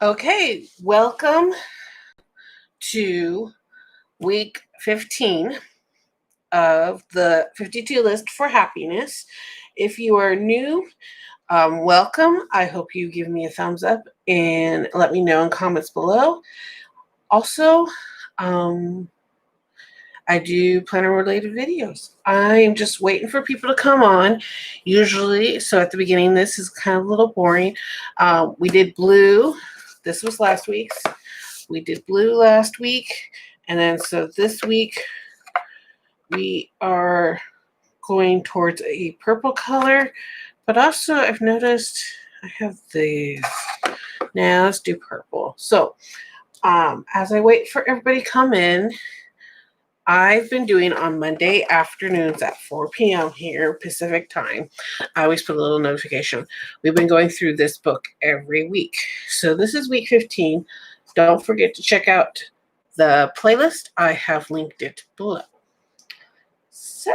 Okay, welcome to week 15 of the 52 list for happiness. If you are new, welcome. I hope you give me a thumbs up and let me know in comments below. Also, I do planner related videos. I am just waiting for people to come on. Usually, so at the beginning, this is kind of a little boring. We did blue. This was last week's. We did blue last week. And then so this week, we are going towards a purple color. But also, I've noticed I have these. Now let's do purple. So as I wait for everybody to come in, I've been doing on Monday afternoons at 4 p.m. here, Pacific time. I always put a little notification. We've been going through this book every week. So this is week 15. Don't forget to check out the playlist. I have linked it below. So,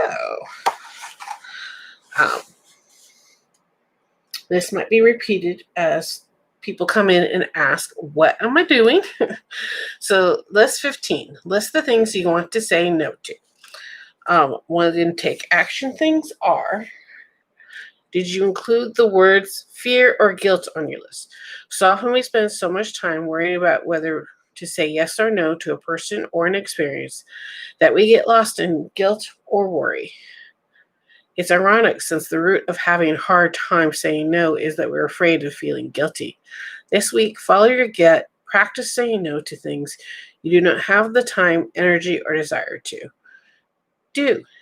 this might be repeated as people come in and ask, what am I doing? So list 15. List the things you want to say no to. One of the take action things are, did you include the words fear or guilt on your list? So often we spend so much time worrying about whether to say yes or no to a person or an experience that we get lost in guilt or worry. It's ironic since the root of having a hard time saying no is that we're afraid of feeling guilty. This week, follow your gut. Practice saying no to things you do not have the time, energy, or desire to.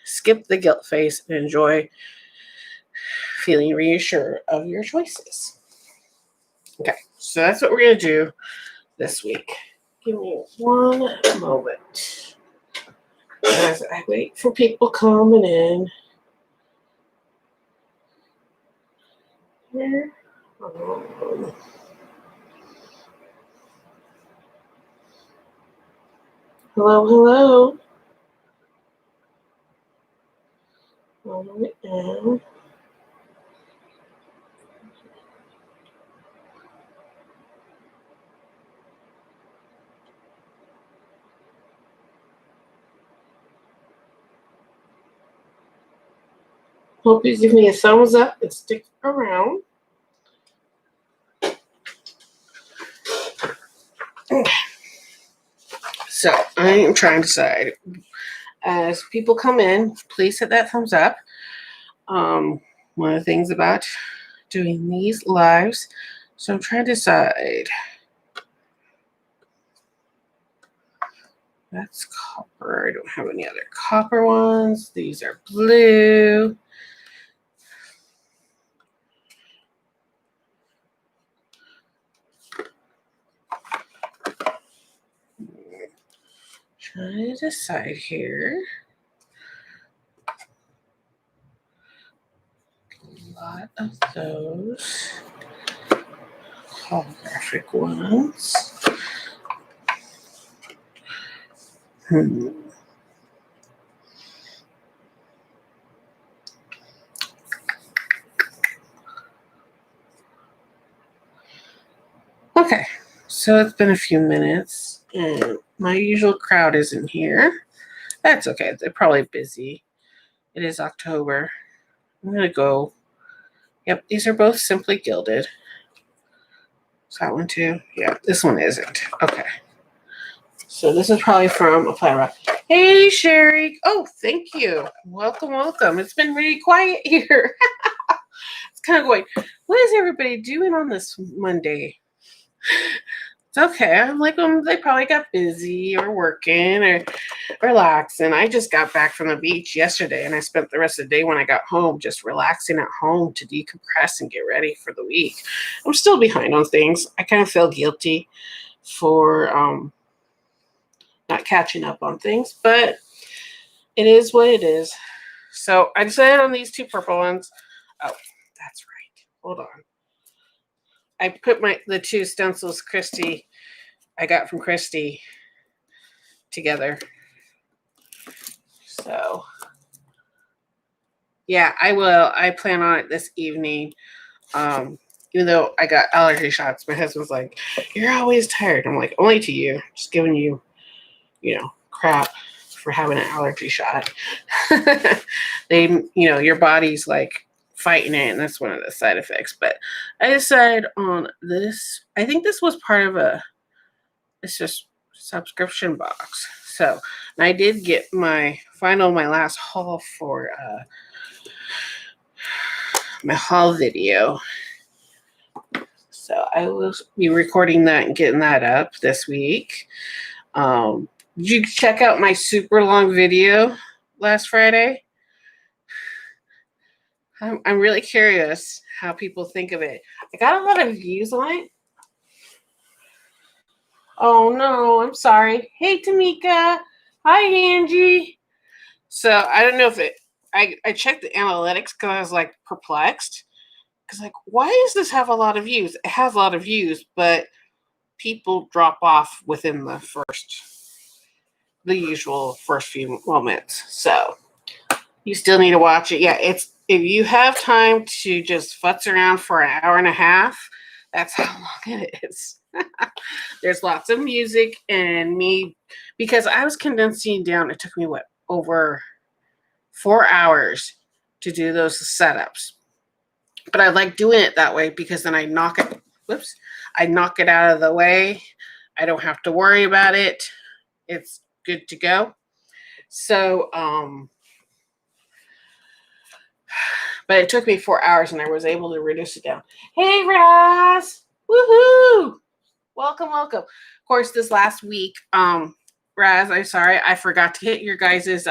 Skip the guilt phase and enjoy feeling reassured of your choices. Okay, so that's what we're going to do this week. Give me one moment as I wait for people coming in. Here. Hello. All right now. Hope you give me a thumbs up and stick around. So I am trying to decide. As people come in, please hit that thumbs up. One of the things about doing these lives, so I'm trying to decide. That's copper. I don't have any other copper ones. These are blue. Trying to decide here. A lot of those holographic ones. Okay, so it's been a few minutes, and my usual crowd isn't here. That's okay. They're probably busy. It is October. I'm going to go. Yep, these are both Simply Gilded. Is that one too? Yeah, this one isn't. Okay. So this is probably from Apply Rock. Hey, Sherry. Oh, thank you. Welcome. It's been really quiet here. It's kind of going, what is everybody doing on this Monday? It's okay. I'm like, they probably got busy or working or relaxing. I just got back from the beach yesterday, and I spent the rest of the day when I got home just relaxing at home to decompress and get ready for the week. I'm still behind on things. I kind of feel guilty for not catching up on things, but it is what it is. So I decided on these two purple ones. Oh, that's right. Hold on. I put the two stencils I got from Christy together. So Yeah, I will. I plan on it this evening. Even though I got allergy shots, my husband's like, "You're always tired." I'm like, "Only to you. Just giving you, crap for having an allergy shot." They, your body's like fighting it, and that's one of the side effects. But I decided on this. I think this was part of it's just subscription box. So, and I did get my last haul for my haul video. So I will be recording that and getting that up this week. Did you check out my super long video last Friday? I'm really curious how people think of it. I got a lot of views on it. Oh no, I'm sorry. Hey Tamika. Hi Angie. So I don't know if I checked the analytics because I was like perplexed. Because like, why does this have a lot of views? It has a lot of views, but people drop off within the usual first few moments. So you still need to watch it. Yeah, it's if you have time to just futz around for an hour and a half, that's how long it is. There's lots of music and me because I was condensing down. It took me over 4 hours to do those setups. But I like doing it that way because then I knock it out of the way. I don't have to worry about it. It's good to go. So, but it took me 4 hours and I was able to reduce it down. Hey, Raz! Woohoo! Welcome. Of course, this last week, Raz, I'm sorry, I forgot to hit your guys'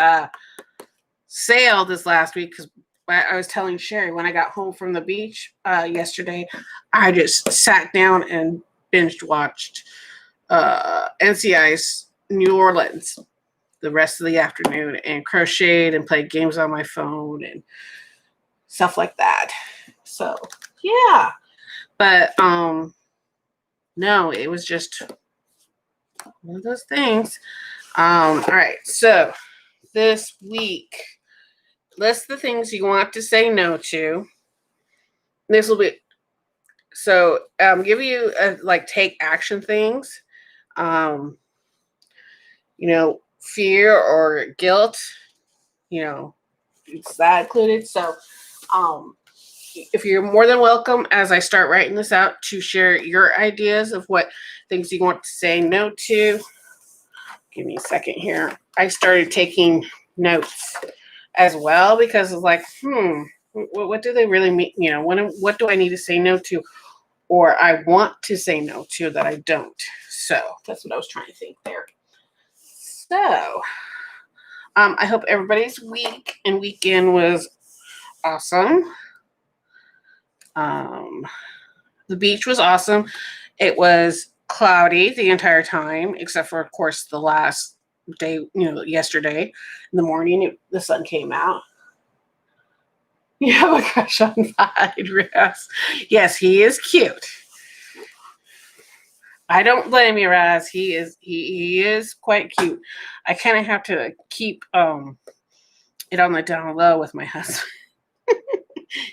sale this last week because I was telling Sherry when I got home from the beach yesterday, I just sat down and binge watched NCI's New Orleans the rest of the afternoon and crocheted and played games on my phone and stuff like that. So yeah, but no, it was just one of those things. All right, so this week, list the things you want to say no to. This will be so give you take action things. Fear or guilt. It's that included. So if you're more than welcome, as I start writing this out, to share your ideas of what things you want to say no to. Give me a second here. I started taking notes as well because it's like, what do they really mean? What do I need to say no to, or I want to say no to that I don't? So that's what I was trying to think there. So I hope everybody's week and weekend was awesome. The beach was awesome. It was cloudy the entire time, except for, of course, the last day, yesterday in the morning, the sun came out. You have a crush on Vide, Raz. Yes, he is cute. I don't blame you, Raz. He is quite cute. I kind of have to keep it on the down low with my husband.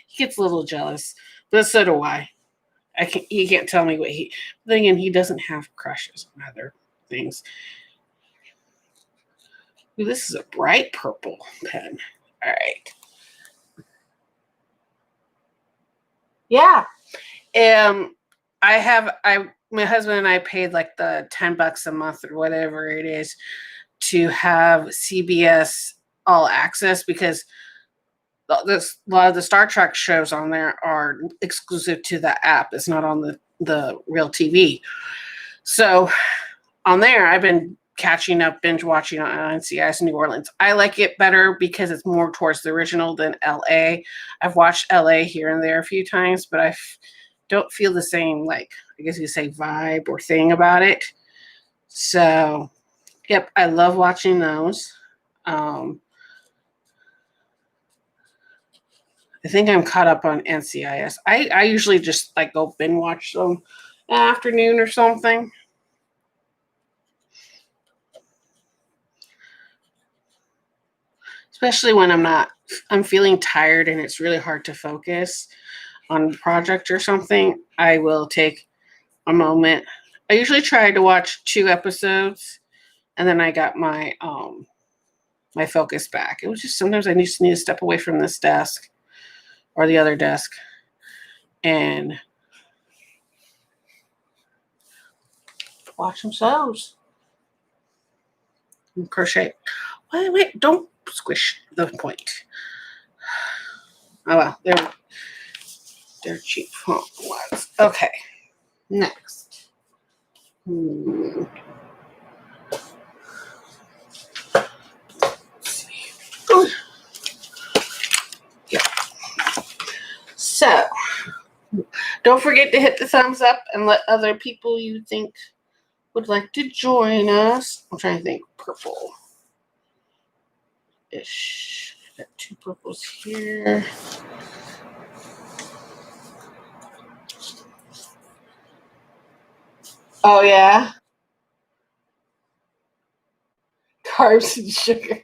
He gets a little jealous, but so do I. He can't tell me what then he doesn't have crushes on other things. Ooh, this is a bright purple pen. All right. Yeah. My husband and I paid like the $10 a month or whatever it is to have CBS All Access because a lot of the Star Trek shows on there are exclusive to the app. It's not on the real TV. So on there, I've been catching up, binge watching on NCIS New Orleans. I like it better because it's more towards the original than LA. I've watched LA here and there a few times, but I don't feel the same, like, I guess you say vibe or thing about it. So, yep, I love watching those. I think I'm caught up on NCIS. I usually just like go binge watch them in the afternoon or something. Especially when I'm not I'm feeling tired and it's really hard to focus on a project or something, I will take a moment. I usually try to watch 2 episodes and then I got my focus back. It was just sometimes I just need to step away from this desk or the other desk and watch some shows. And crochet. Wait, don't squish the point. Oh well, they're cheap ones. Okay, next. Yeah. So, don't forget to hit the thumbs up and let other people you think would like to join us. I'm trying to think. Purple-ish. Got 2 purples here. Oh, yeah. Carbs and sugar.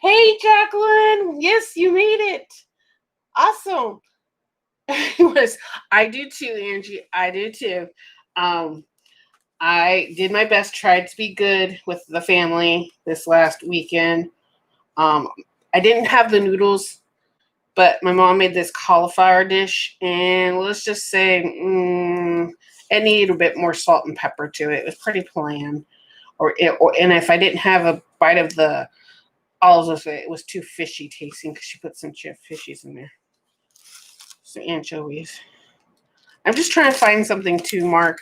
Hey, Jacqueline. Yes, you made it. Awesome. Anyways, I do too, Angie. I do too. I did my best, tried to be good with the family this last weekend. I didn't have the noodles, but my mom made this cauliflower dish, and let's just say it needed a bit more salt and pepper to it. It was pretty bland. And if I didn't have a bite of the olives with it, it was too fishy tasting because she put some fishies in there. Some anchovies. I'm just trying to find something to mark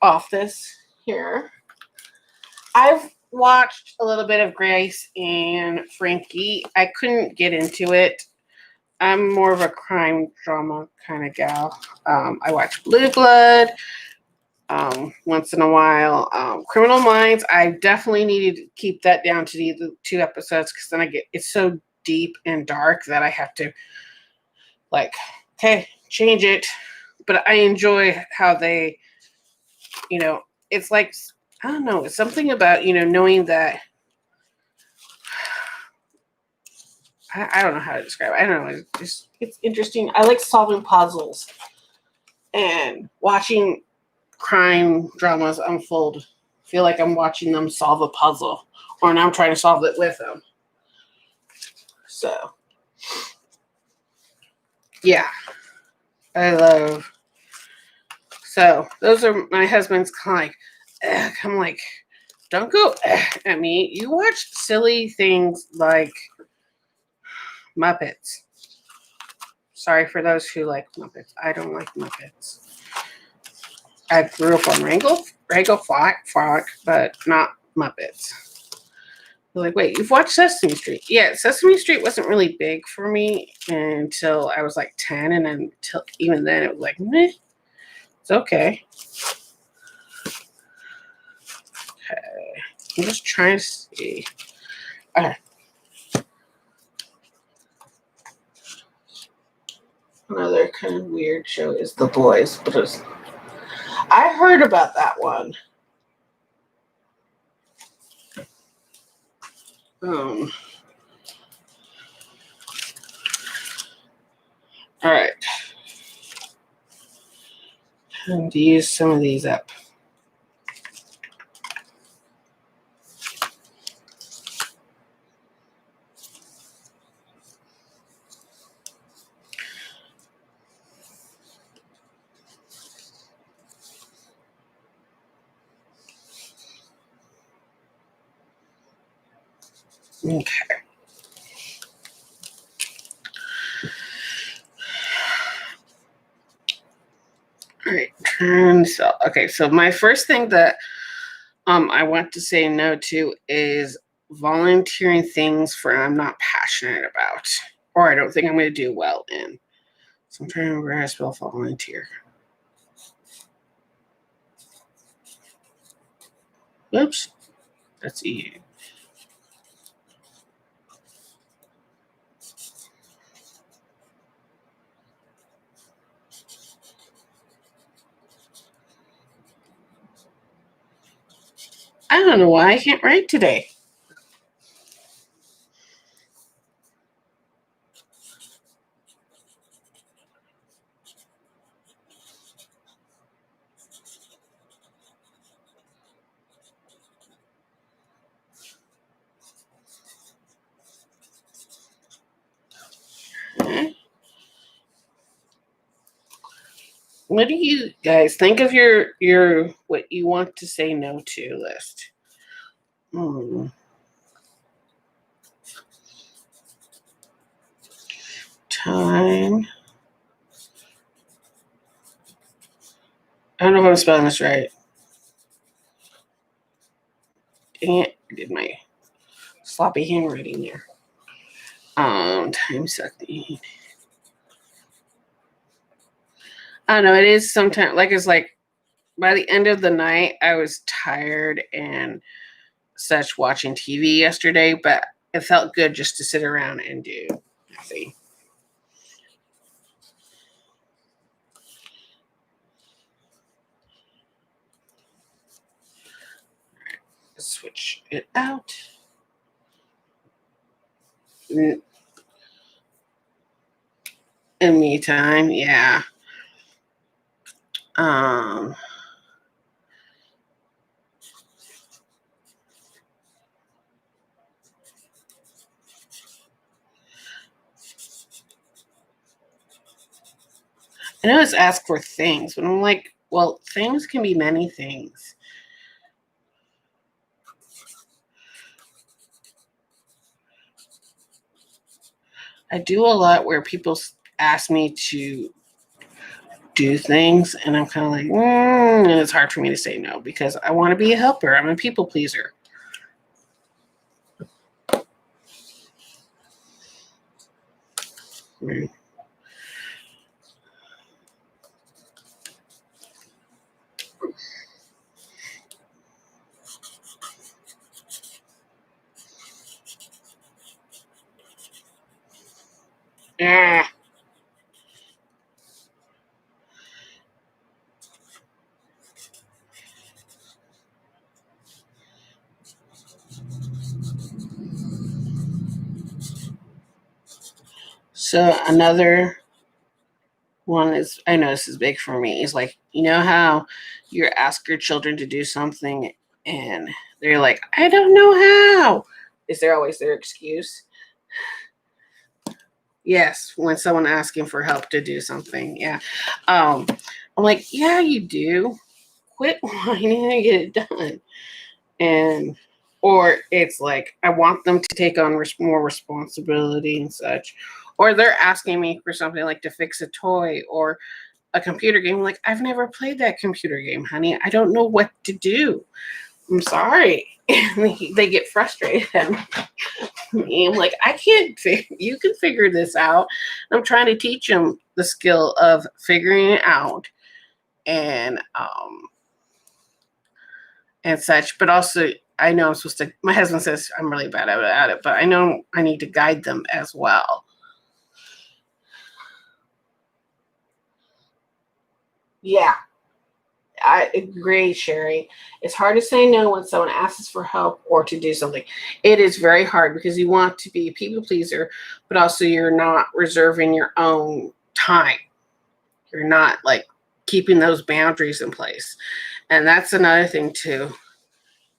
off this here. I've watched a little bit of Grace and Frankie. I couldn't get into it. I'm more of a crime drama kind of gal. I watch Blue Blood once in a while. Criminal Minds, I definitely needed to keep that down to the 2 episodes because then it's so deep and dark that I have to okay, change it. But I enjoy how they, it's like, I don't know, it's something about, knowing that, I don't know how to describe it. I don't know. It's interesting. I like solving puzzles and watching crime dramas unfold. I feel like I'm watching them solve a puzzle, or now I'm trying to solve it with them. So, yeah, I love. So those are my husband's kind of like, I'm like, don't go at me. You watch silly things like Muppets. Sorry for those who like Muppets. I don't like Muppets. I grew up on Wrangle Flock, but not Muppets. They're like, wait, you've watched Sesame Street? Yeah, Sesame Street wasn't really big for me until I was like 10, and until even then it was like, meh, it's okay. Okay, I'm just trying to see. Okay. Another kind of weird show is The Boys, but I heard about that one. All right. Time to use some of these up. Okay. All right. Okay, so my first thing that I want to say no to is volunteering things for I'm not passionate about or I don't think I'm going to do well in. So I'm trying to remember how to spell volunteer. Oops. That's E. I don't know why I can't write today. What do you guys think of your what you want to say no to list? Hmm. Time. I don't know if I'm spelling this right. Dang it, I did my sloppy handwriting there. Time sucking. I don't know. It is sometimes like it's like by the end of the night, I was tired and such watching TV yesterday, but it felt good just to sit around and do nothing. Switch it out. In me time, yeah. Um, I know it's ask for things, but I'm like, well, things can be many things. I do a lot where people ask me to do things, and I'm kind of like, and it's hard for me to say no because I want to be a helper. I'm a people pleaser. Mm. Ah. So another one is, I know this is big for me, is like, you know how you ask your children to do something and they're like, I don't know how. Is there always their excuse? Yes, when someone asking for help to do something. Yeah. I'm like, yeah, you do. Quit whining and get it done. And or it's like I want them to take on more responsibility and such. Or they're asking me for something like to fix a toy or a computer game. Like, I've never played that computer game, honey. I don't know what to do. I'm sorry. They get frustrated at me. I'm like, I can't you can figure this out. I'm trying to teach them the skill of figuring it out and such, but also I know I'm supposed to, my husband says I'm really bad at it, but I know I need to guide them as well. Yeah, I agree, Sherry. It's hard to say no when someone asks for help or to do something. It is very hard because you want to be a people pleaser, but also you're not reserving your own time. You're not like keeping those boundaries in place. And that's another thing too,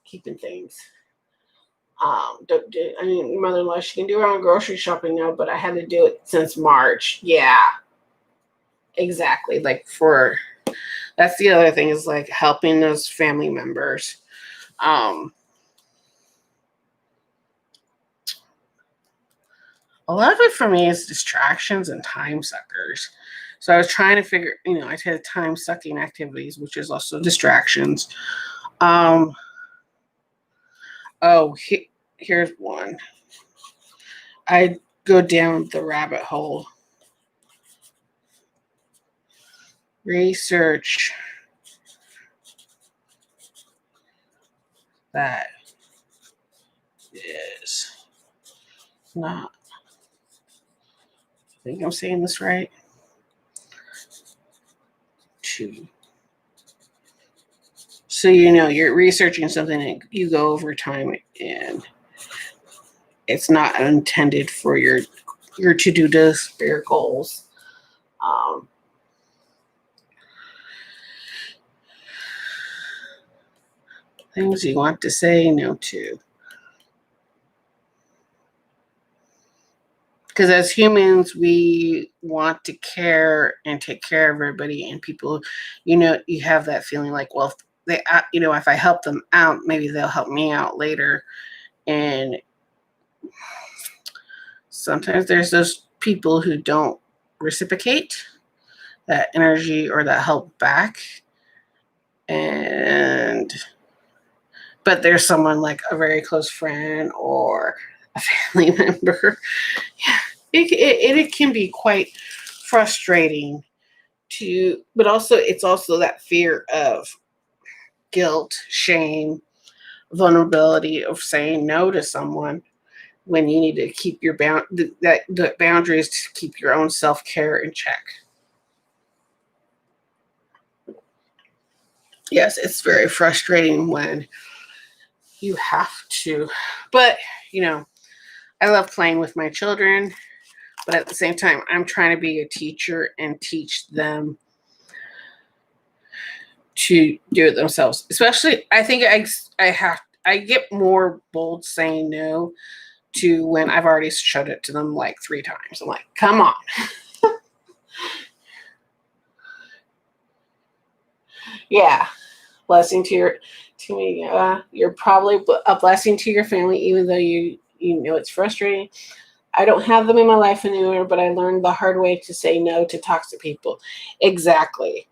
keeping things. I mean, mother-in-law, she can do her own grocery shopping now, but I had to do it since March. Yeah, exactly. Like for that's the other thing is like helping those family members. Um, a lot of it for me is distractions and time suckers. So I was trying to figure, I had time sucking activities, which is also distractions. Um, oh, here's one. I go down the rabbit hole. Research that is not, I think I'm saying this right. Two. So you're researching something and you go over time and it's not intended for your to-do list or your goals. Um, Things you want to say no to. Because as humans, we want to care and take care of everybody, and people, you have that feeling like, well, if they, if I help them out, maybe they'll help me out later. And sometimes there's those people who don't reciprocate that energy or that help back. But there's someone like a very close friend or a family member. Yeah, it can be quite frustrating but also it's also that fear of guilt, shame, vulnerability of saying no to someone when you need to keep your the boundaries to keep your own self-care in check. Yes, it's very frustrating when you have to, but I love playing with my children, but at the same time, I'm trying to be a teacher and teach them to do it themselves. Especially, I think I get more bold saying no to when I've already showed it to them like 3 times. I'm like, come on. Yeah. Blessing to me. You're probably a blessing to your family, even though you know it's frustrating. I don't have them in my life anymore, but I learned the hard way to say no to toxic people. Exactly.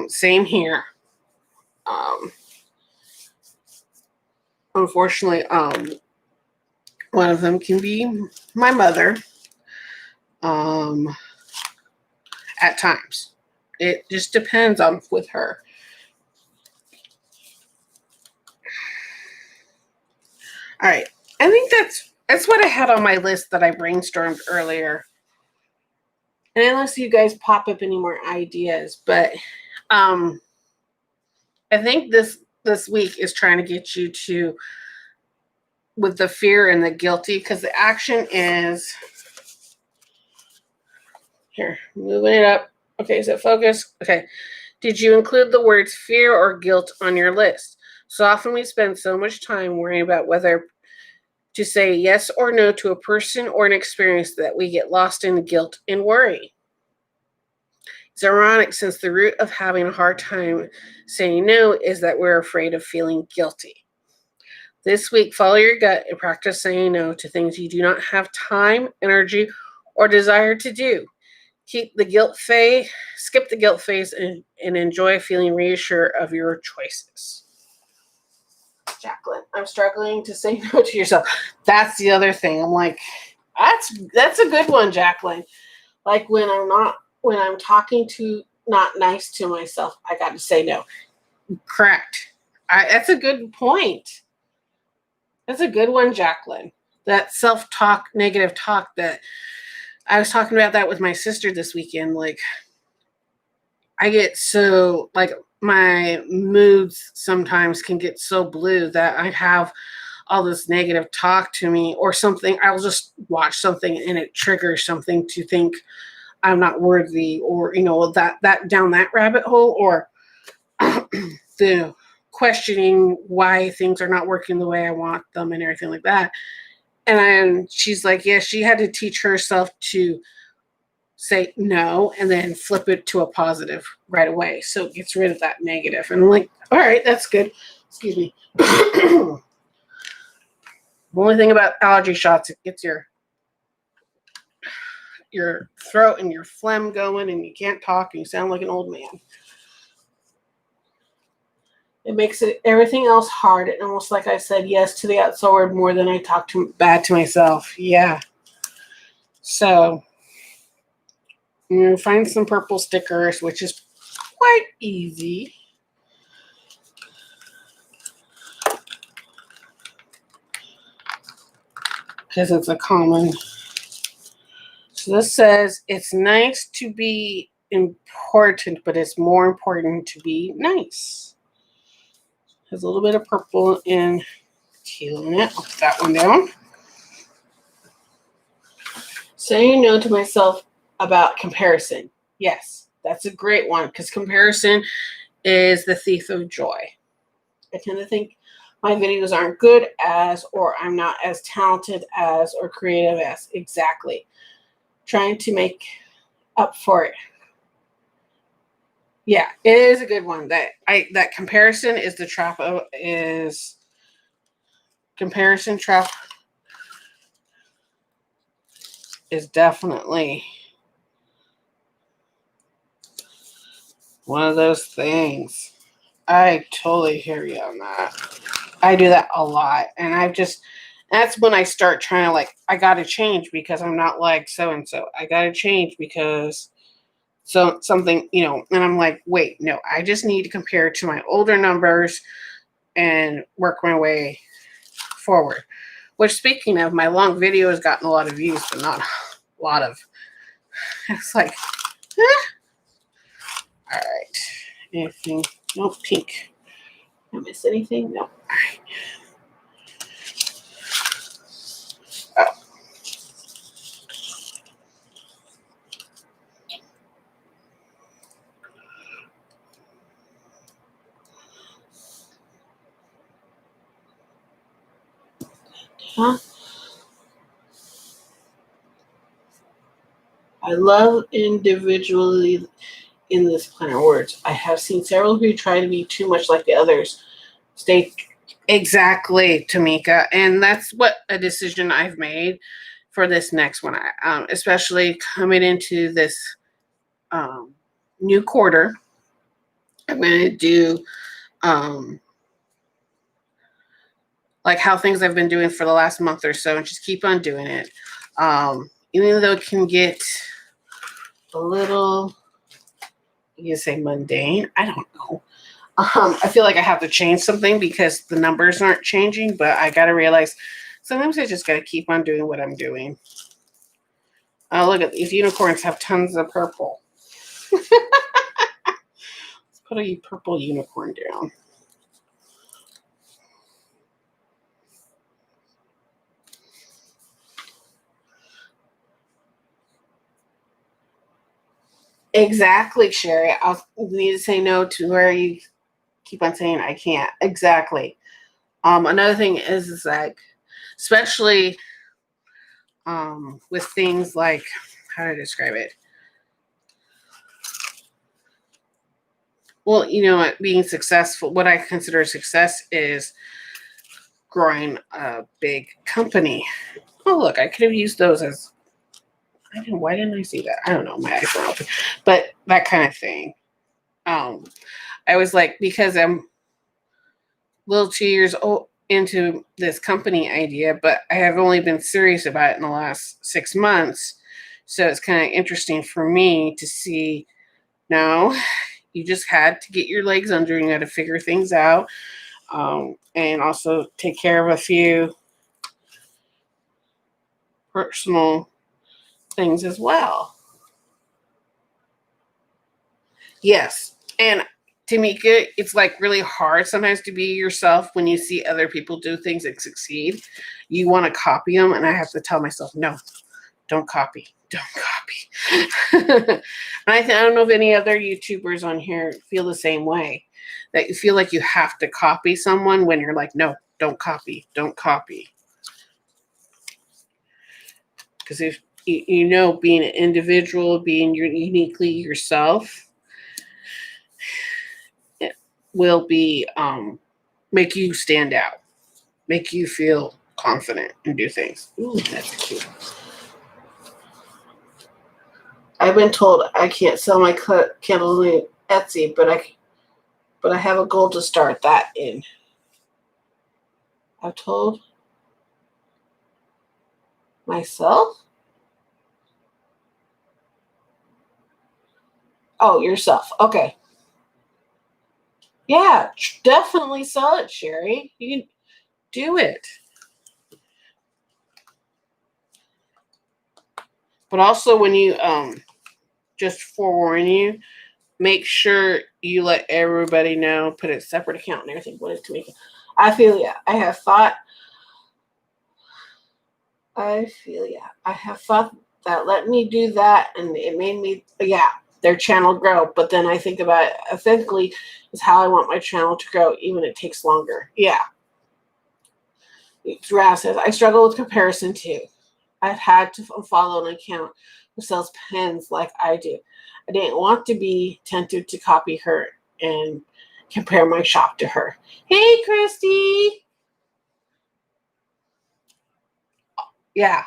Same here. Unfortunately, one of them can be my mother. At times, it just depends on with her. All right, I think that's what I had on my list that I brainstormed earlier. And unless you guys pop up any more ideas, but I think this week is trying to get you to with the fear and the guilty, because the action is here, moving it up. Okay, so focus. Okay. Did you include the words fear or guilt on your list? So often we spend so much time worrying about whether to say yes or no to a person or an experience that we get lost in guilt and worry. It's ironic since the root of having a hard time saying no is that we're afraid of feeling guilty. This week, follow your gut and practice saying no to things you do not have time, energy, or desire to do. Skip the guilt phase, and enjoy feeling reassured of your choices. Jacqueline, I'm struggling to say no to yourself. That's the other thing. I'm like, that's a good one, Jacqueline. Like when I'm talking to not nice to myself, I got to say no. Correct. That's a good point. That's a good one, Jacqueline. That self-talk, negative talk that I was talking about that with my sister this weekend. Like, I get so, like, my moods sometimes can get so blue that I have all this negative talk to me or something. I'll just watch something and it triggers something to think I'm not worthy, or, that down that rabbit hole, or the questioning why things are not working the way I want them and everything like that. And she's like, yeah, she had to teach herself to say no and then flip it to a positive right away. So it gets rid of that negative. And I'm like, all right, that's good. Excuse me. The only thing about allergy shots, it gets your throat and your phlegm going and you can't talk and you sound like an old man. It makes everything else hard. And almost like I said yes to the outside world more than I talk bad to myself. Yeah. So find some purple stickers, which is quite easy. Because it's a common. So this says, it's nice to be important, but it's more important to be nice. Has a little bit of purple and teal in it. I'll put that one down. Saying no to myself about comparison. Yes, that's a great one, because comparison is the thief of joy. I tend to think my videos aren't good as, or I'm not as talented as, or creative as. Exactly. Trying to make up for it. Yeah, it is a good one. That comparison is the trap of is comparison trap is definitely one of those things. I totally hear you on that. I do that a lot. And that's when I start trying to like, I got to change because I'm not like so and so. I got to change because something, and I'm like, wait, no, I just need to compare to my older numbers and work my way forward. Which, speaking of, my long video has gotten a lot of views, but not a lot of. It's like, all right. Anything? Nope, pink. Did I miss anything? No. All right. Huh? I love individually in this planner words. I have seen several who try to be too much like the others. Stay exactly, Tamika, and that's what a decision I've made for this next one. Especially coming into this new quarter, I'm going to do like how things I've been doing for the last month or so, and just keep on doing it. Even though it can get a little, you say mundane, I don't know. I feel like I have to change something because the numbers aren't changing, but I got to realize sometimes I just got to keep on doing what I'm doing. Oh, look at these unicorns have tons of purple. Let's put a purple unicorn down. Exactly, Sherry. I'll need to say no to where you keep on saying I can't. Exactly. Another thing is like, especially with things like, how do I describe it? Well, being successful, what I consider success is growing a big company. Oh, look, I could have used those as, why didn't I see that? I don't know, my iPhone open. But that kind of thing. I was like, because I'm a little 2 years old into this company idea, but I have only been serious about it in the last 6 months. So it's kind of interesting for me to see, no, you just had to get your legs under and you had to figure things out. And also take care of a few personal things as well. Yes. And Tamika, it's like really hard sometimes to be yourself when you see other people do things and succeed. You want to copy them, and I have to tell myself, no, don't copy. Don't copy. And I don't know if any other YouTubers on here feel the same way. That you feel like you have to copy someone when you're like, no, don't copy. Don't copy. Because if being an individual, being uniquely yourself, it will be make you stand out, make you feel confident and do things. Ooh, that's cute. I've been told I can't sell my candles on Etsy, but I have a goal to start that in. I've told myself. Oh, yourself. Okay. Yeah, definitely sell it, Sherry. You can do it. But also when you just forewarn you, make sure you let everybody know, put a separate account and everything. What is Tamika? I feel yeah. I have thought that let me do that, and it made me their channel grow. But then I think about it, authentically is how I want my channel to grow, even if it takes longer. Yeah. Raz says, I struggle with comparison too. I've had to follow an account who sells pens like I do. I didn't want to be tempted to copy her and compare my shop to her. Hey, Christy. Yeah,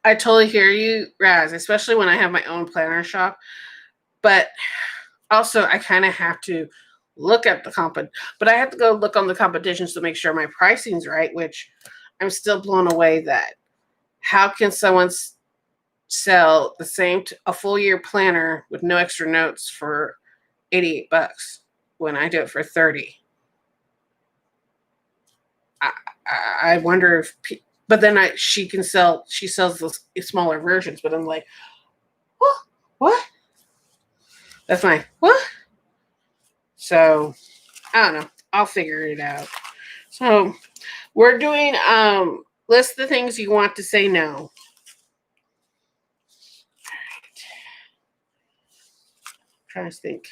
I totally hear you, Raz, especially when I have my own planner shop. But also, I kind of have to look at but I have to go look on the competitions to make sure my pricing's right, which I'm still blown away that how can someone sell the same a full year planner with no extra notes for $88 when I do it for 30. I wonder if, but then she sells the smaller versions, but I'm like, what? That's fine. What? So I don't know. I'll figure it out. So we're doing list the things you want to say no. Trying to think.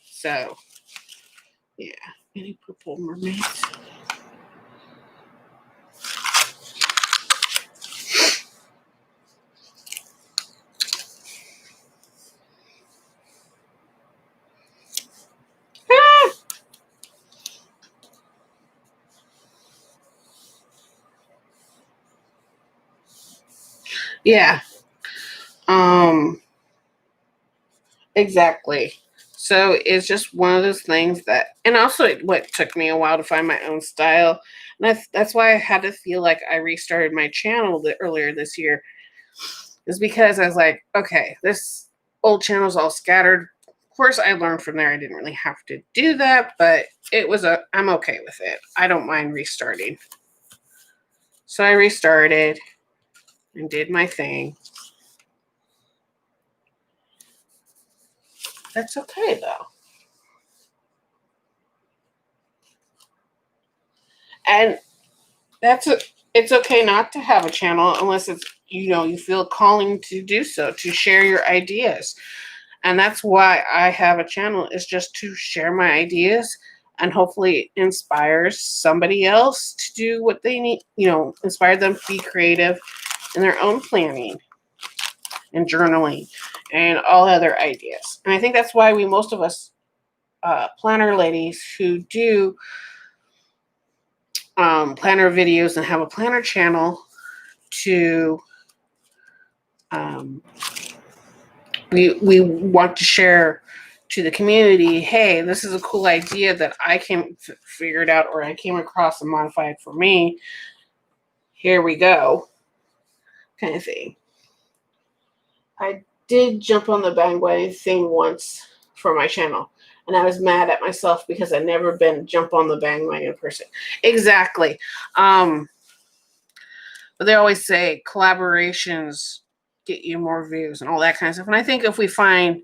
So, yeah. Any purple mermaids? Yeah. Exactly. So it's just one of those things that, and also what took me a while to find my own style. And that's why I had to feel like I restarted my channel earlier this year, is because I was like, okay, this old channel's all scattered. Of course, I learned from there. I didn't really have to do that, but I'm okay with it. I don't mind restarting. So I restarted and did my thing. That's okay though. And it's okay not to have a channel unless it's, you feel calling to do so, to share your ideas. And that's why I have a channel, is just to share my ideas and hopefully inspires somebody else to do what they need, inspire them to be creative in their own planning and journaling and all other ideas. And I think that's why most of us planner ladies who do planner videos and have a planner channel to we want to share to the community, hey, this is a cool idea that I figured out, or I came across and modified for me. Here we go, kind of thing. I did jump on the bandwagon thing once for my channel, and I was mad at myself because I'd never been jump on the bandwagon person. Exactly. But they always say collaborations get you more views and all that kind of stuff. And I think if we find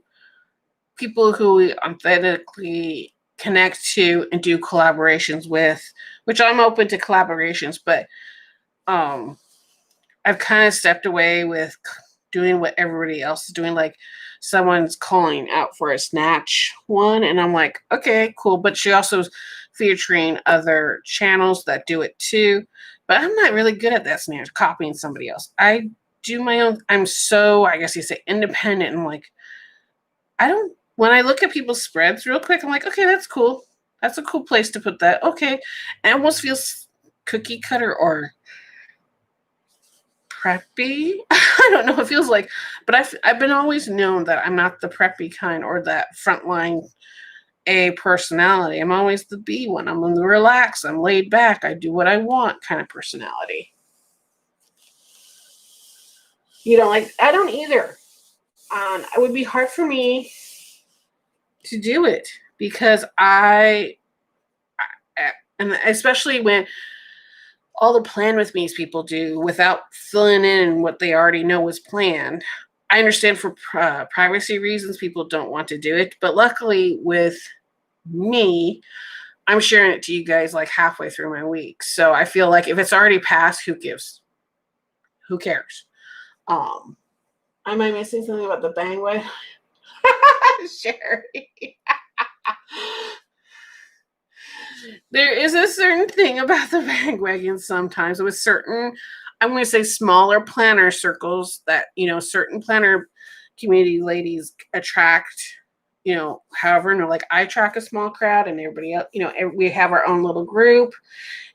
people who we authentically connect to and do collaborations with, which I'm open to collaborations, but I've kind of stepped away with doing what everybody else is doing. Like someone's calling out for a snatch one, and I'm like, okay, cool. But she also is featuring other channels that do it too. But I'm not really good at that snatch, copying somebody else. I do my own. I'm so, I guess you say, independent. And like, when I look at people's spreads real quick, I'm like, okay, that's cool. That's a cool place to put that. Okay. It almost feels cookie cutter or preppy. I don't know. It feels like, but I've been always known that I'm not the preppy kind or that frontline A personality. I'm always the B one. I'm in the relax. I'm laid back. I do what I want kind of personality. I don't either. It would be hard for me to do it because and especially when all the plan with me's people do without filling in what they already know was planned. I understand for privacy reasons, people don't want to do it. But luckily with me, I'm sharing it to you guys like halfway through my week. So I feel like if it's already passed, who cares? Am I missing something about the bandwagon? Sherry. There is a certain thing about the bandwagon sometimes with certain, I'm going to say smaller planner circles that, certain planner community ladies attract, however, like I track a small crowd and everybody else, we have our own little group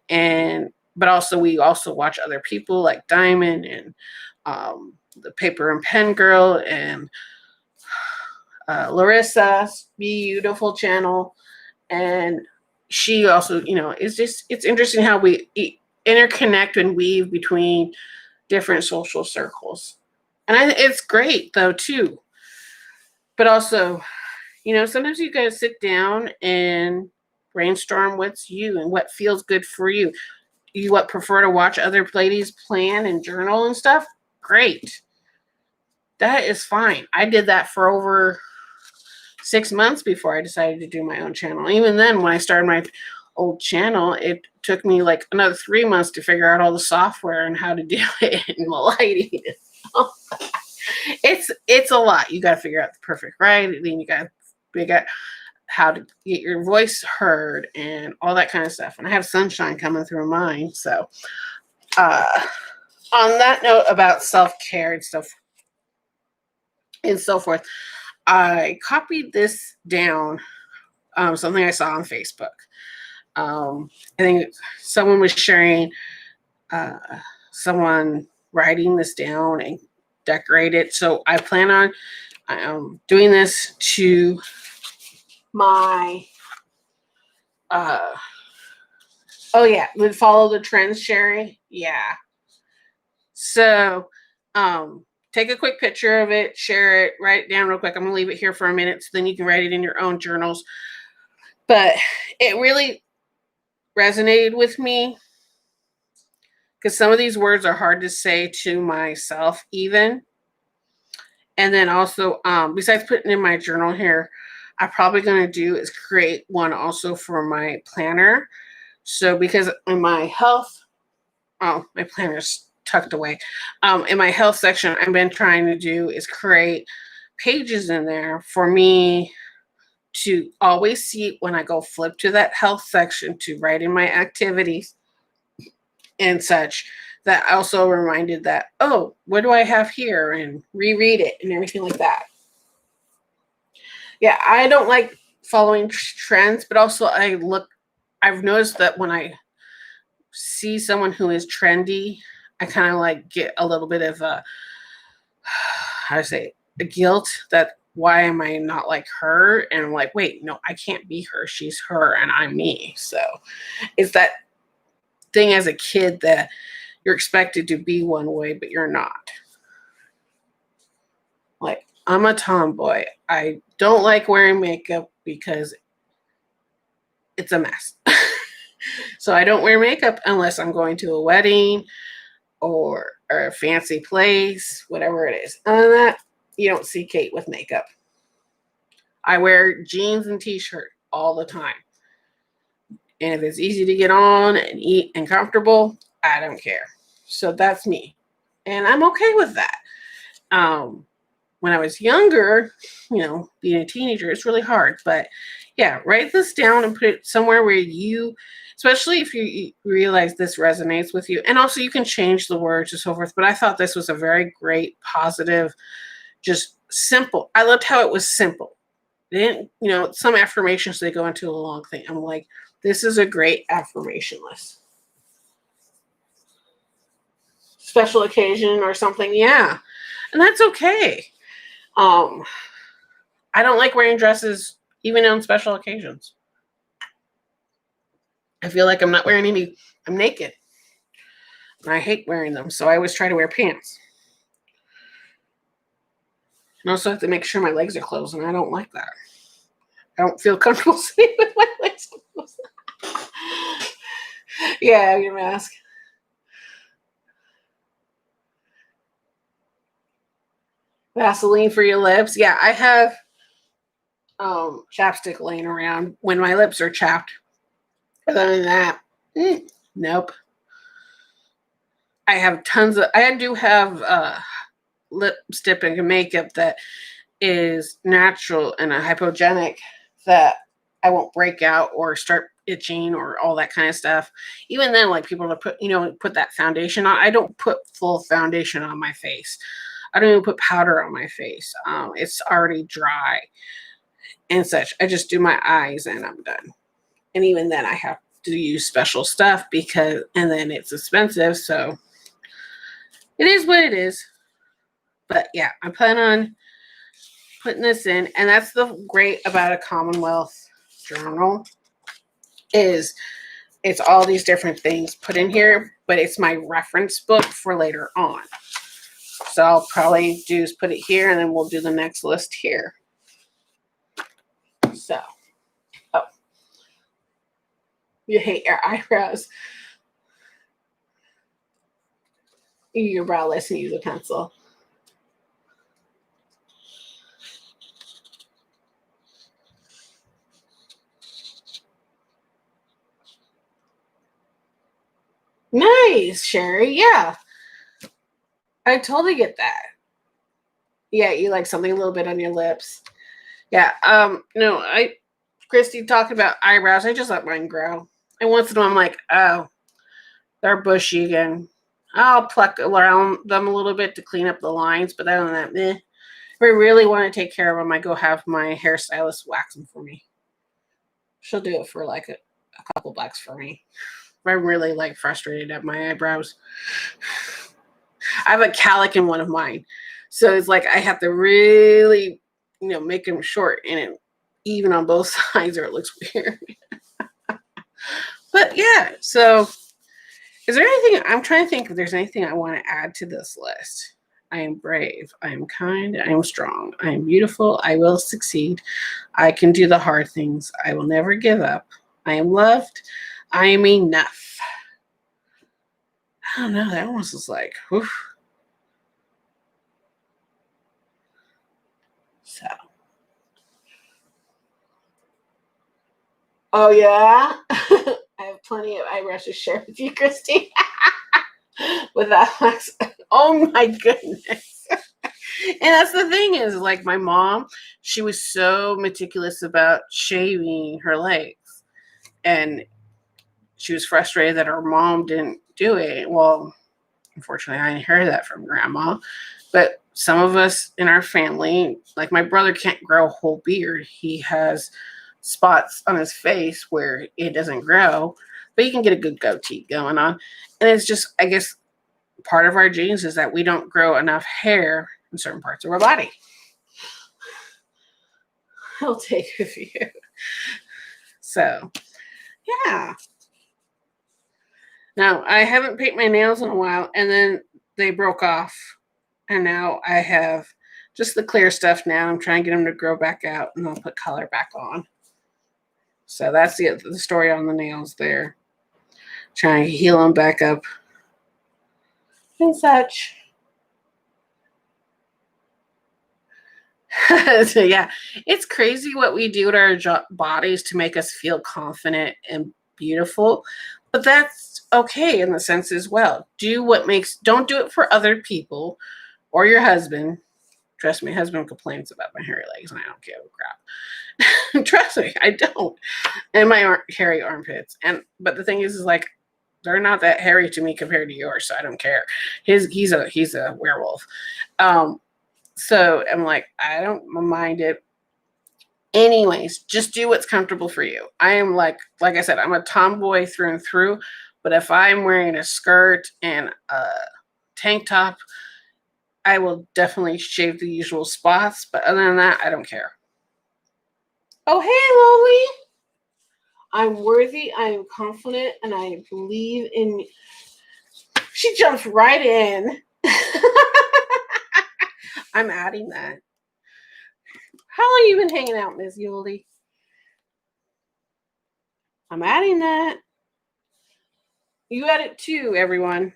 but also we also watch other people like Diamond and the Paper and Pen Girl and Larissa's beautiful channel. And she also, it's interesting how we interconnect and weave between different social circles. And it's great though, too. But also, sometimes you got to sit down and brainstorm what's you and what feels good for you. You prefer to watch other ladies plan and journal and stuff? Great. That is fine. I did that for over 6 months before I decided to do my own channel. Even then, when I started my old channel, it took me like another 3 months to figure out all the software and how to do it and the lighting. It's a lot. You got to figure out the perfect writing. You got to figure out how to get your voice heard and all that kind of stuff. And I have sunshine coming through mine. So on that note about self-care and stuff and so forth, I copied this down, something I saw on Facebook. I think someone was sharing someone writing this down and decorate it. So I plan on doing this to my oh yeah, would follow the trends, Sherry. Yeah. So take a quick picture of it, share it, write it down real quick. I'm gonna leave it here for a minute so then you can write it in your own journals. But it really resonated with me because some of these words are hard to say to myself even. And then also, besides putting in my journal here, I'm probably going to do is create one also for my planner. So because in my health, my planner's tucked away. In my health section, I've been trying to do is create pages in there for me to always see when I go flip to that health section to write in my activities and such. That also reminded that, oh, what do I have here? And reread it and everything like that. Yeah, I don't like following trends, but also I've noticed that when I see someone who is trendy, I kind of like get a little bit of a guilt that why am I not like her? And I'm like, wait, no, I can't be her. She's her and I'm me. So it's that thing as a kid that you're expected to be one way, but you're not. Like, I'm a tomboy. I don't like wearing makeup because it's a mess. So I don't wear makeup unless I'm going to a wedding or a fancy place, whatever it is. Other than that, you don't see Kate with makeup. I wear jeans and t-shirt all the time. And if it's easy to get on and eat and comfortable, I don't care. So that's me. And I'm okay with that. When I was younger, being a teenager, it's really hard. But yeah, write this down and put it somewhere where you, especially if you realize this resonates with you. And also you can change the words and so forth. But I thought this was a very great, positive, just simple. I loved how it was simple. It didn't, some affirmations, they go into a long thing. I'm like, this is a great affirmation list. Special occasion or something, yeah. And that's okay. I don't like wearing dresses even on special occasions. I feel like I'm not wearing any, I'm naked. And I hate wearing them, so I always try to wear pants. And also have to make sure my legs are closed, and I don't like that. I don't feel comfortable sitting with my legs closed. Yeah, your mask. Vaseline for your lips. Yeah, I have chapstick laying around when my lips are chapped. Other than that, nope. I do have lipstick and makeup that is natural and a hypoallergenic that I won't break out or start itching or all that kind of stuff. Even then, like people to put that foundation on. I don't put full foundation on my face. I don't even put powder on my face. It's already dry and such. I just do my eyes and I'm done. And even then I have to use special stuff and then it's expensive. So it is what it is. But yeah, I plan on putting this in. And that's the great about a Commonwealth journal is it's all these different things put in here, but it's my reference book for later on. So I'll probably put it here and then we'll do the next list here. So, you hate your eyebrows. Your brow list and use a pencil. Nice, Sherry. Yeah. I totally get that. Yeah, you like something a little bit on your lips. Yeah. No, Christy talked about eyebrows. I just let mine grow. And once in a while I'm like, oh, they're bushy again. I'll pluck around them a little bit to clean up the lines, but other than that, meh. If I really want to take care of them, I go have my hairstylist wax them for me. She'll do it for like a couple bucks for me. I'm really like frustrated at my eyebrows. I have a calic in one of mine. So it's like I have to really, make them short and even on both sides or it looks weird. But yeah, so is there anything, I'm trying to think if there's anything I want to add to this list. I am brave. I am kind. I am strong. I am beautiful. I will succeed. I can do the hard things. I will never give up. I am loved. I am enough. I don't know. That almost is like, whew. So. Oh, yeah? I have plenty of eyebrows to share with you, Christy. With that. Oh, my goodness. And that's the thing is, like, my mom, she was so meticulous about shaving her legs. And she was frustrated that her mom didn't do it. Well, unfortunately, I inherited that from grandma. But some of us in our family, like my brother can't grow a whole beard. He has spots on his face where it doesn't grow, but you can get a good goatee going on. And it's just, I guess, part of our genes is that we don't grow enough hair in certain parts of our body. I'll take a few. So, yeah. Now, I haven't painted my nails in a while, and then they broke off. And now I have just the clear stuff now. I'm trying to get them to grow back out, and I'll put color back on. So that's the story on the nails there. Trying to heal them back up and such. So yeah, it's crazy what we do to our bodies to make us feel confident and beautiful. But that's okay in the sense as well. Don't do it for other people or your husband. Trust me, husband complains about my hairy legs and I don't give a crap. Trust me, I don't. And my hairy armpits. But the thing is like, they're not that hairy to me compared to yours, so I don't care. He's a werewolf. So I'm like, I don't mind it. Anyways, just do what's comfortable for you. I am like I said, I'm a tomboy through and through. But if I'm wearing a skirt and a tank top, I will definitely shave the usual spots. But other than that, I don't care. Oh, hey, Lily. I'm worthy, I am confident, and I believe in... She jumps right in. I'm adding that. How long you been hanging out, Ms. Yuldy? I'm adding that. You add it too, everyone.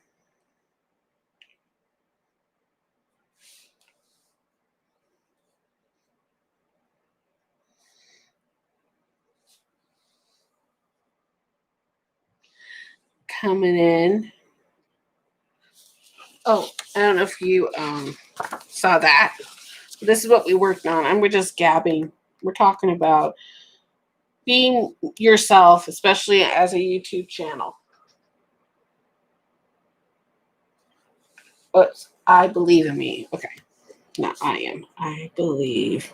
Coming in. Oh, I don't know if you saw that. This is what we worked on. And we're just gabbing. We're talking about being yourself, especially as a YouTube channel. But I believe in me. Okay. Not I am. I believe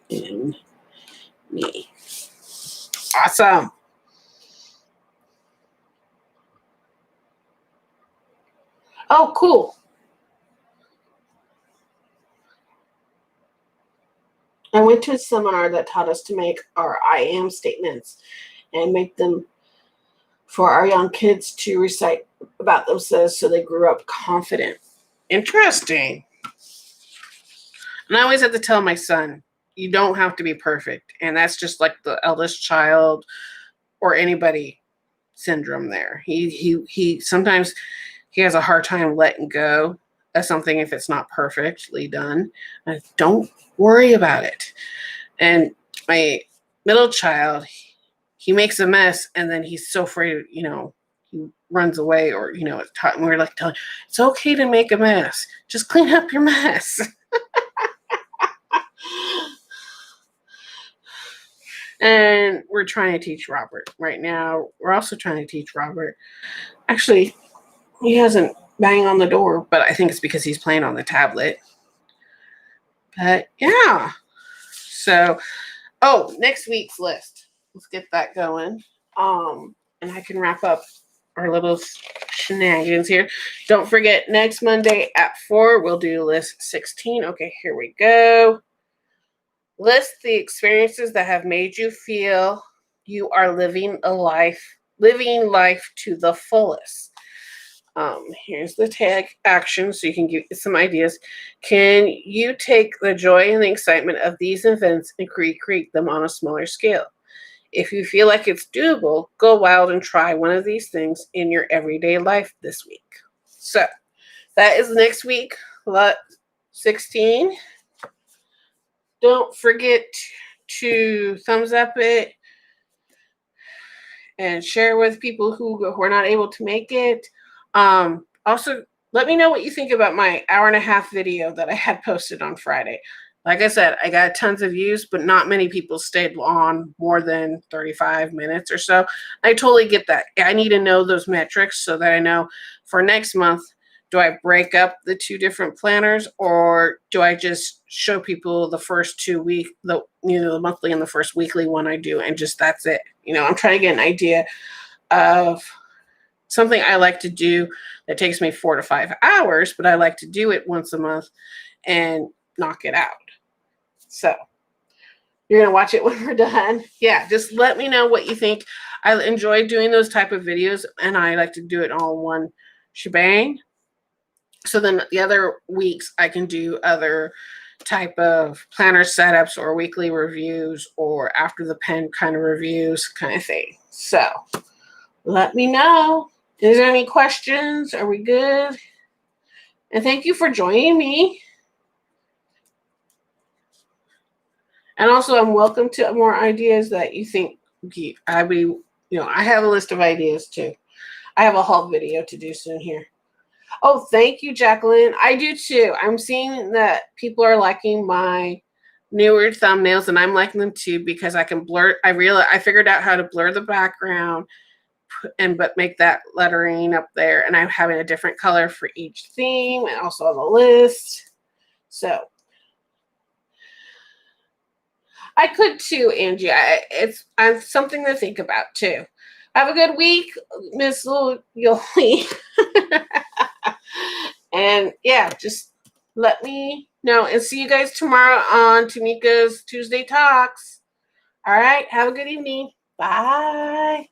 in me. Awesome. Oh, cool. I went to a seminar that taught us to make our I am statements and make them for our young kids to recite about themselves so they grew up confident. Interesting. And I always have to tell my son, you don't have to be perfect. And that's just like the eldest child or anybody syndrome there. He sometimes he has a hard time letting go of something if it's not perfectly done. Don't worry about it. And my middle child, he makes a mess and then he's so afraid, he runs away or, we're like telling, it's okay to make a mess. Just clean up your mess. And we're trying to teach Robert right now. We're also trying to teach Robert. Actually, he hasn't banged on the door, but I think it's because he's playing on the tablet. But yeah. So, next week's list. Let's get that going. And I can wrap up our little shenanigans here. Don't forget, next Monday at 4, we'll do list 16. Okay, here we go. List the experiences that have made you feel you are living life to the fullest. Here's the tag action so you can get some ideas. Can you take the joy and the excitement of these events and recreate them on a smaller scale? If you feel like it's doable, go wild and try one of these things in your everyday life this week. So that is next week, lot 16. Don't forget to thumbs up it and share with people who are not able to make it. Also, let me know what you think about my 1.5-hour video that I had posted on Friday. Like I said, I got tons of views, but not many people stayed on more than 35 minutes or so. I totally get that. I need to know those metrics so that I know for next month, do I break up the 2 different planners or do I just show people the first 2 weeks, the monthly and the first weekly one I do, and just that's it. I'm trying to get an idea of something I like to do that takes me 4 to 5 hours, but I like to do it once a month and knock it out. So you're going to watch it when we're done. Yeah, just let me know what you think. I enjoy doing those type of videos, and I like to do it all in one shebang. So then the other weeks I can do other type of planner setups or weekly reviews or after the pen kind of reviews kind of thing. So let me know. Is there any questions? Are we good? And thank you for joining me. And also, I'm welcome to more ideas that you think I have a list of ideas too. I have a haul video to do soon here. Oh, thank you, Jacqueline. I do too. I'm seeing that people are liking my newer thumbnails, and I'm liking them too because I can blur. I figured out how to blur the background but make that lettering up there, and I'm having a different color for each theme and also on the list. So I could too, Angie. It's something to think about too. Have a good week, Miss Yoli. And yeah, just let me know. And see you guys tomorrow on Tamika's Tuesday Talks. All right. Have a good evening. Bye.